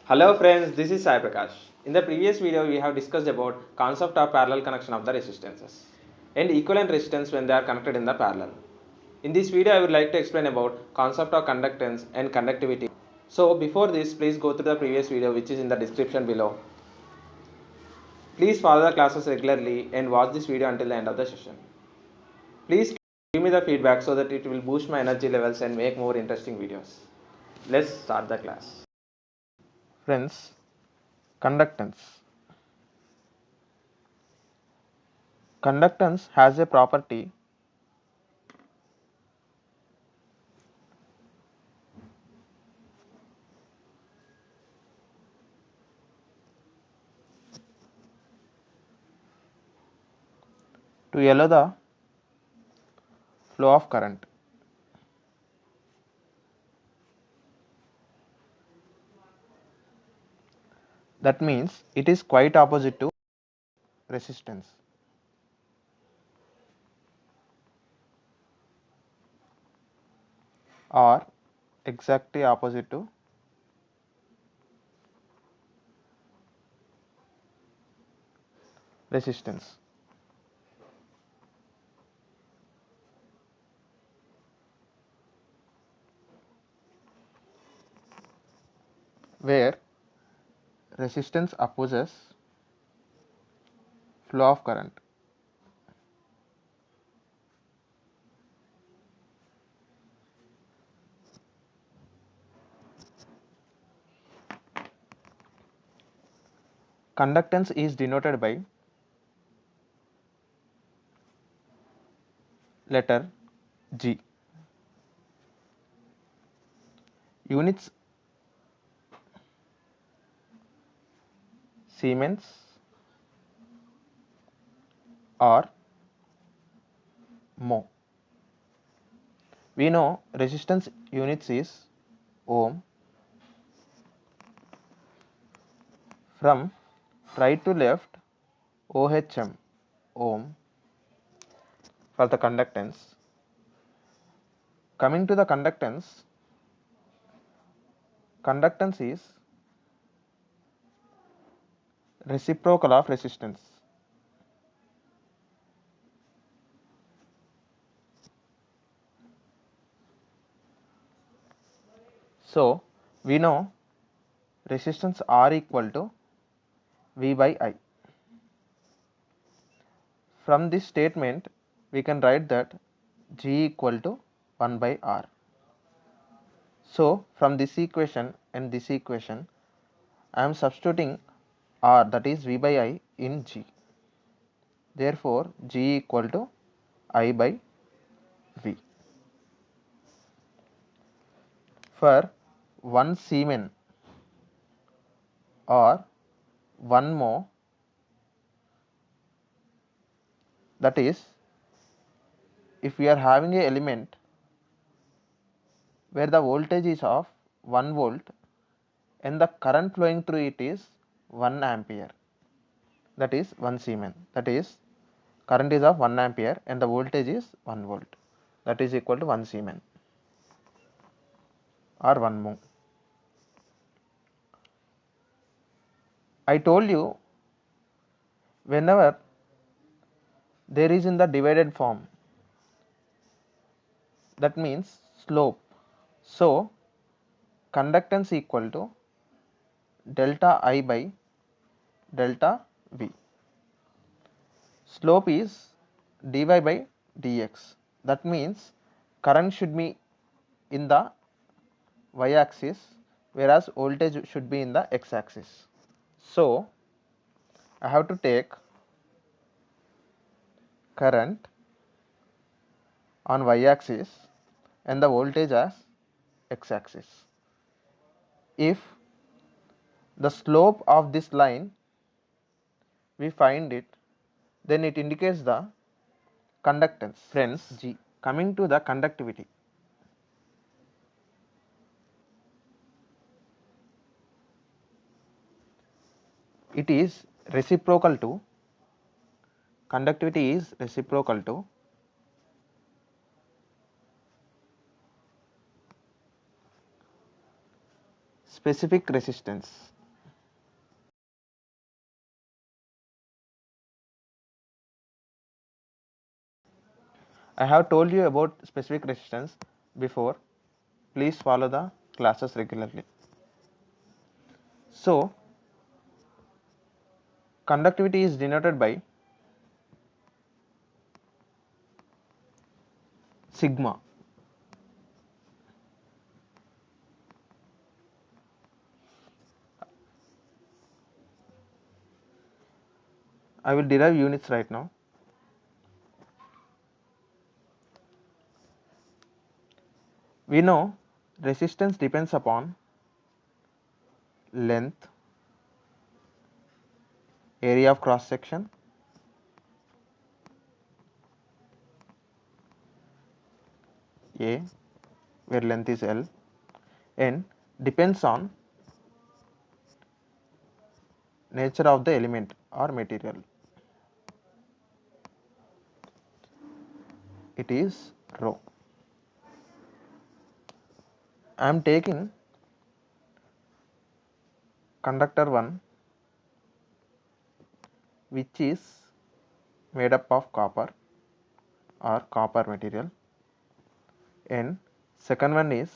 Hello friends, this is Sai Prakash. In the previous video, we have discussed about concept of parallel connection of the resistances and equivalent resistance when they are connected in the parallel. In this video, I would like to explain about concept of conductance and conductivity. So before this, please go through the previous video which is in the description below. Please follow the classes regularly and watch this video until the end of the session. Please give me the feedback so that it will boost my energy levels and make more interesting videos. Let's start the class. Friends, conductance. Conductance has a property to allow the flow of current. That means it is quite opposite to resistance. Or exactly opposite to resistance. Where resistance opposes flow of current. Conductance is denoted by letter G. Units Siemens or mho. We know resistance units is ohm. From right to left, OHM, ohm, for the conductance. Coming to the conductance, conductance is reciprocal of resistance. So we know resistance R equal to V by I. From this statement, we can write that G equal to 1 by R. So from this equation and this equation, I am substituting R, that is V by I, in G. Therefore, G equal to I by V. For 1 Siemens or 1 mho, that is, if we are having a element where the voltage is of 1 volt and the current flowing through it is 1 ampere, that is 1 Siemens, that is current is of 1 ampere and the voltage is 1 volt, that is equal to 1 Siemens or 1 mho. I told you, whenever there is in the divided form, that means slope. So conductance equal to delta I by delta V. Slope is dy by dx. That means current should be in the y axis, whereas voltage should be in the x axis. So I have to take current on y axis and the voltage as x axis. If the slope of this line we find it, then it indicates the conductance. Friends, G. Coming to the conductivity. It is reciprocal to, conductivity is reciprocal to specific resistance. I have told you about specific resistance before. Please follow the classes regularly. So, conductivity is denoted by sigma. I will derive units right now. We know resistance depends upon length, area of cross section, A, where length is L, and depends on nature of the element or material. It is rho. I am taking conductor 1, which is made up of copper or copper material, and second one is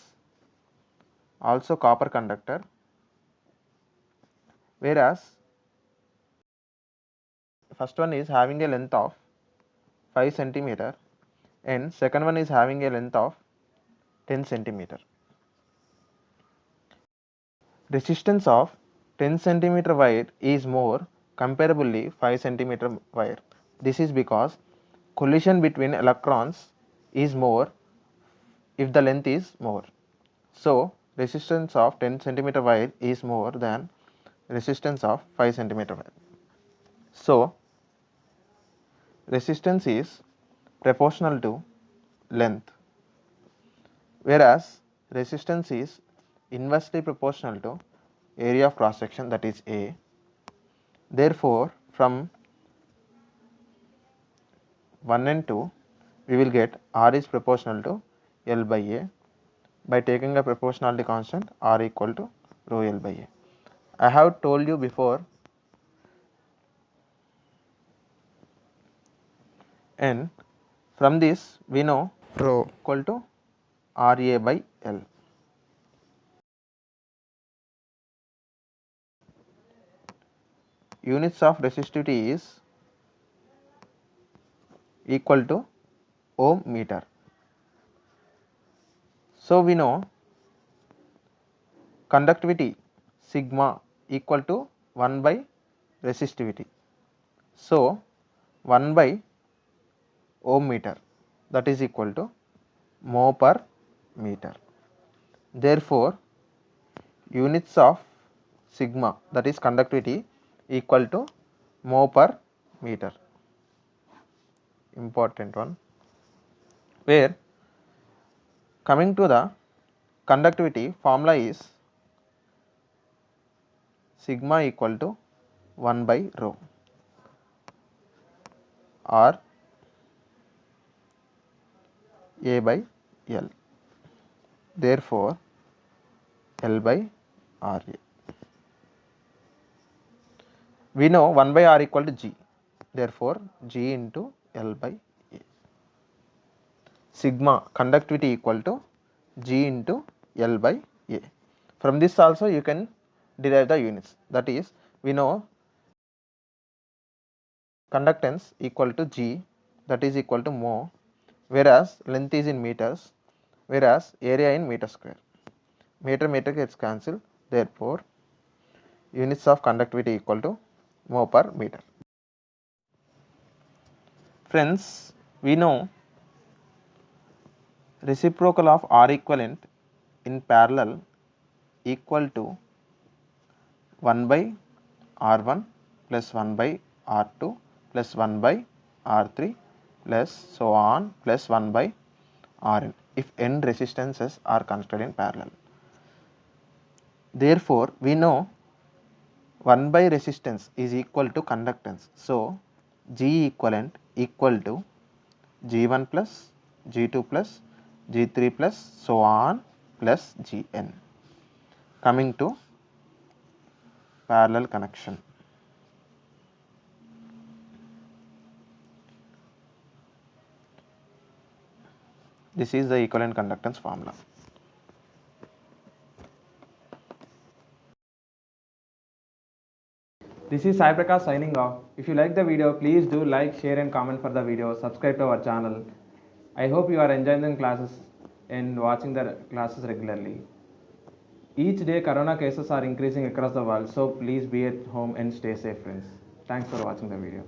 also copper conductor, whereas first one is having a length of 5 centimeter and second one is having a length of 10 centimeter. Resistance of 10 centimeter wire is more comparably 5 centimeter wire. This is because collision between electrons is more if the length is more. So, resistance of 10 centimeter wire is more than resistance of 5 centimeter wire. So, resistance is proportional to length, whereas resistance is inversely proportional to area of cross section, that is A. Therefore, from 1 and 2 we will get R is proportional to L by A by taking a proportionality constant R equal to rho L by A. I have told you before, and from this we know rho equal to RA by L. Units of resistivity is equal to ohm meter. So, we know conductivity sigma equal to 1 by resistivity. So, 1 by ohm meter, that is equal to mho per meter. Therefore, units of sigma, that is conductivity, equal to mho per meter. Important one. Where coming to the conductivity formula is sigma equal to 1 by rho or A by L. Therefore, L by RA. We know 1 by R equal to G. Therefore, G into L by A. Sigma conductivity equal to G into L by A. From this also you can derive the units. That is, we know conductance equal to G, that is equal to mho, whereas length is in meters, whereas area in meter square. Meter gets cancelled. Therefore, units of conductivity equal to mho per meter. Friends, we know reciprocal of R equivalent in parallel equal to 1 by R1 plus 1 by R2 plus 1 by R3 plus so on plus 1 by Rn if n resistances are constructed in parallel. Therefore, we know 1 by resistance is equal to conductance. So, G equivalent equal to G1 plus G2 plus G3 plus so on plus Gn. Coming to parallel connection. This is the equivalent conductance formula. This is Sai Prakash signing off. If you like the video, please do like, share and comment for the video. Subscribe to our channel. I hope you are enjoying the classes and watching the classes regularly. Each day corona cases are increasing across the world, so please be at home and stay safe, friends. Thanks for watching the video.